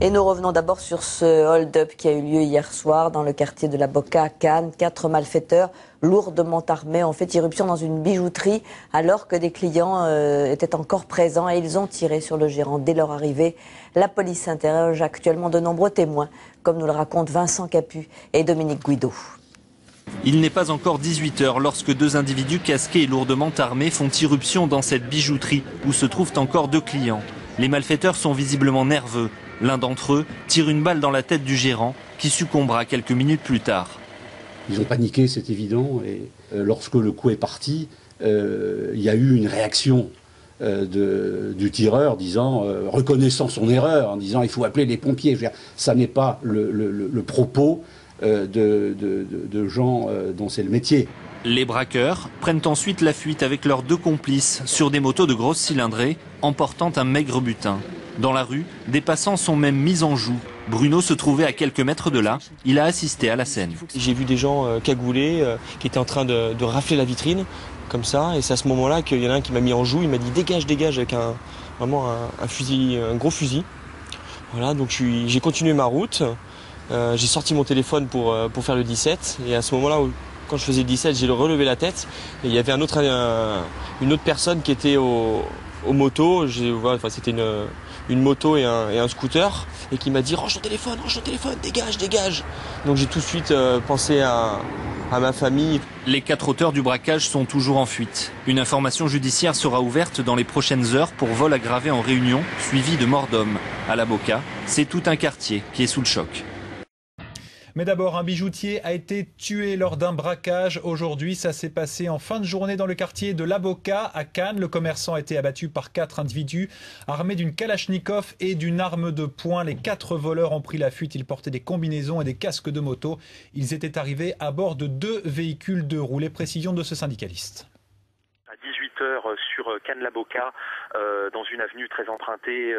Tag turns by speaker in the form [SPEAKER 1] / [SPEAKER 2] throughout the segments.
[SPEAKER 1] Et nous revenons d'abord sur ce hold-up qui a eu lieu hier soir dans le quartier de la Boca à Cannes. 4 malfaiteurs lourdement armés ont fait irruption dans une bijouterie alors que des clients étaient encore présents et ils ont tiré sur le gérant dès leur arrivée. La police interroge actuellement de nombreux témoins, comme nous le racontent Vincent Capu et Dominique Guido.
[SPEAKER 2] Il n'est pas encore 18 h lorsque 2 individus casqués et lourdement armés font irruption dans cette bijouterie où se trouvent encore 2 clients. Les malfaiteurs sont visiblement nerveux. L'un d'entre eux tire une balle dans la tête du gérant qui succombera quelques minutes plus tard.
[SPEAKER 3] Ils ont paniqué, c'est évident, et lorsque le coup est parti, il y a eu une réaction du tireur reconnaissant son erreur, en disant il faut appeler les pompiers. Ça n'est pas le propos de gens dont c'est le métier.
[SPEAKER 2] Les braqueurs prennent ensuite la fuite avec leurs 2 complices sur des motos de grosses cylindrées, emportant un maigre butin. Dans la rue, des passants sont même mis en joue. Bruno se trouvait à quelques mètres de là. Il a assisté à la scène.
[SPEAKER 4] J'ai vu des gens cagoulés qui étaient en train de rafler la vitrine, comme ça. Et c'est à ce moment-là qu'il y en a un qui m'a mis en joue. Il m'a dit dégage, dégage, avec vraiment un fusil, un gros fusil. Voilà, donc j'ai continué ma route. J'ai sorti mon téléphone pour faire le 17. Et à ce moment-là, quand je faisais le 17, j'ai relevé la tête. Et il y avait une autre personne qui était aux motos. C'était une moto et un scooter, et qui m'a dit range ton téléphone, dégage, dégage. Donc j'ai tout de suite pensé à ma famille.
[SPEAKER 2] Les 4 auteurs du braquage sont toujours en fuite. Une information judiciaire sera ouverte dans les prochaines heures pour vol aggravé en Réunion, suivi de mort d'homme. À la Boca, c'est tout un quartier qui est sous le choc.
[SPEAKER 5] Mais d'abord, un bijoutier a été tué lors d'un braquage. Aujourd'hui, ça s'est passé en fin de journée dans le quartier de La Boca à Cannes. Le commerçant a été abattu par 4 individus armés d'une kalachnikov et d'une arme de poing. Les 4 voleurs ont pris la fuite. Ils portaient des combinaisons et des casques de moto. Ils étaient arrivés à bord de 2 véhicules de roue. Les précisions de ce syndicaliste.
[SPEAKER 6] À 18 h sur Cannes-la Boca, dans une avenue très empruntée,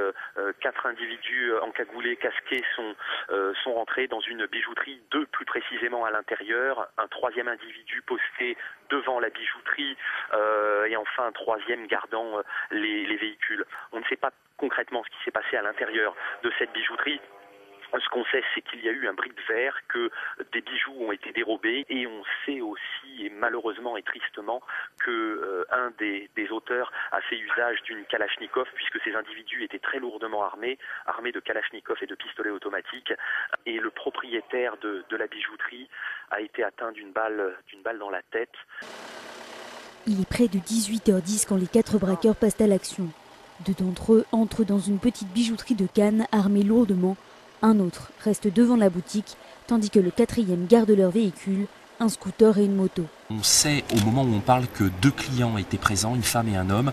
[SPEAKER 6] 4 individus encagoulés, casqués sont rentrés dans une bijouterie, 2 plus précisément à l'intérieur, un 3e individu posté devant la bijouterie et enfin un 3e gardant les véhicules. On ne sait pas concrètement ce qui s'est passé à l'intérieur de cette bijouterie. Ce qu'on sait, c'est qu'il y a eu un bris de verre, que des bijoux ont été dérobés, et on sait aussi, et malheureusement et tristement, que un des auteurs a fait usage d'une kalachnikov, puisque ces individus étaient très lourdement armés de kalachnikov et de pistolets automatiques, et le propriétaire de la bijouterie a été atteint d'une balle dans la tête.
[SPEAKER 7] Il est près de 18 h 10 quand les 4 braqueurs passent à l'action. 2 d'entre eux entrent dans une petite bijouterie de Cannes, armés lourdement. Un autre reste devant la boutique, tandis que le 4e garde leur véhicule, un scooter et une moto.
[SPEAKER 8] On sait au moment où on parle que 2 clients étaient présents, une femme et un homme.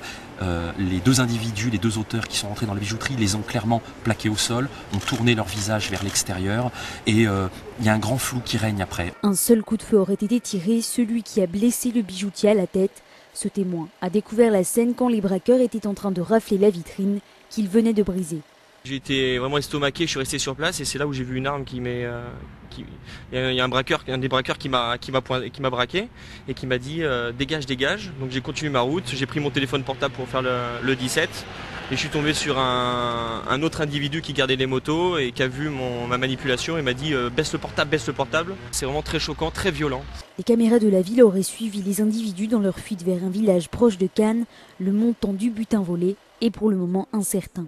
[SPEAKER 8] Les 2 individus, les 2 auteurs qui sont rentrés dans la bijouterie, les ont clairement plaqués au sol, ont tourné leur visage vers l'extérieur, et il y a un grand flou qui règne après.
[SPEAKER 7] Un seul coup de feu aurait été tiré, celui qui a blessé le bijoutier à la tête. Ce témoin a découvert la scène quand les braqueurs étaient en train de rafler la vitrine qu'ils venaient de briser.
[SPEAKER 4] J'ai été vraiment estomaqué, je suis resté sur place, et c'est là où j'ai vu une arme il y a un des braqueurs qui m'a braqué et qui m'a dit dégage, dégage. Donc j'ai continué ma route, j'ai pris mon téléphone portable pour faire le 17, et je suis tombé sur un autre individu qui gardait les motos et qui a vu ma manipulation et m'a dit baisse le portable. C'est vraiment très choquant, très violent.
[SPEAKER 7] Les caméras de la ville auraient suivi les individus dans leur fuite vers un village proche de Cannes. Le montant du butin volé est pour le moment incertain.